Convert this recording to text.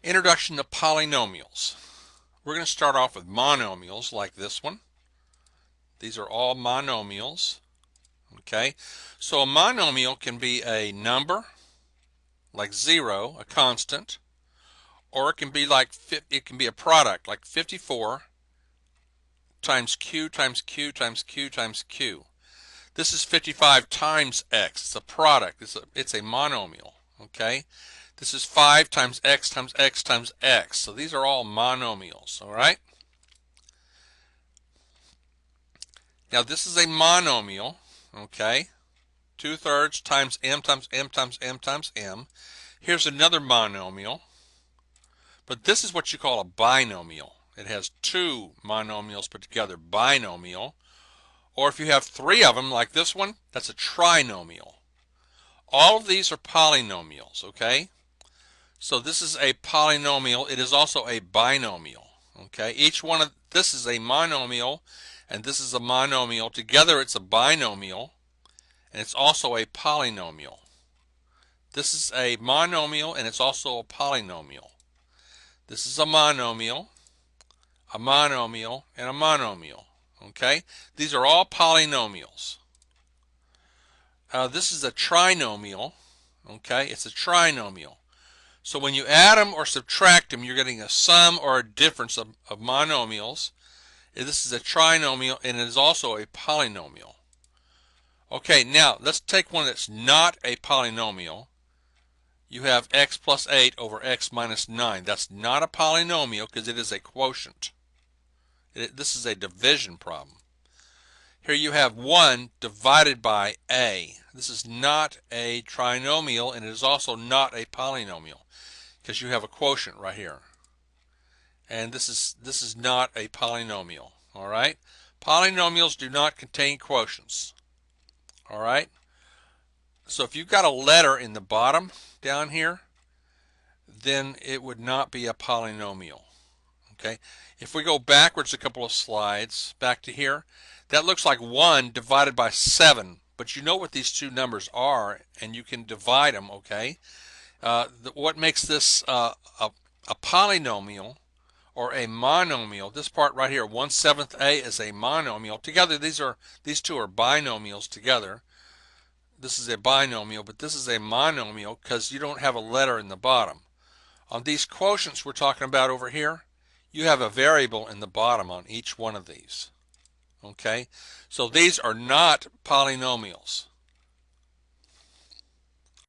Introduction to polynomials. We're going to start off with monomials like this one. These are all monomials. Okay, so a monomial can be a number like 0, a constant, or it can be a product like 54 times q times q times q times q. This is 55 times x. It's a product. It's a monomial. Okay, this is 5 times x times x times x. So these are all monomials. All right. Now this is a monomial. Okay, 2/3 times m times m times m times m. Here's another monomial, but this is what you call a binomial. It has two monomials put together, binomial. Or if you have three of them, like this one, that's a trinomial. All of these are polynomials, okay? So this is a polynomial. It is also a binomial, okay? Each one of this is a monomial, and this is a monomial. Together it's a binomial, and it's also a polynomial. This is a monomial, and it's also a polynomial. This is a monomial, and a monomial. Okay? These are all polynomials. This is a trinomial. Okay? It's a trinomial. So when you add them or subtract them, you're getting a sum or a difference of monomials. This is a trinomial, and it is also a polynomial. Okay, now let's take one that's not a polynomial. You have x plus 8 over x minus 9. That's not a polynomial because it is a quotient. This is a division problem. Here you have 1 divided by a. This is not a trinomial, and it is also not a polynomial because you have a quotient right here. And this is not a polynomial. All right? Polynomials do not contain quotients. All right? So if you've got a letter in the bottom down here, then it would not be a polynomial. Okay, if we go backwards a couple of slides back to here, that looks like 1 divided by 7, but you know what these two numbers are, and you can divide them. Okay, what makes this a polynomial or a monomial? This part right here, 1/7 a, is a monomial. Together, these two are binomials together. This is a binomial, but this is a monomial because you don't have a letter in the bottom. On these quotients we're talking about over here, you have a variable in the bottom on each one of these. Okay, so these are not polynomials.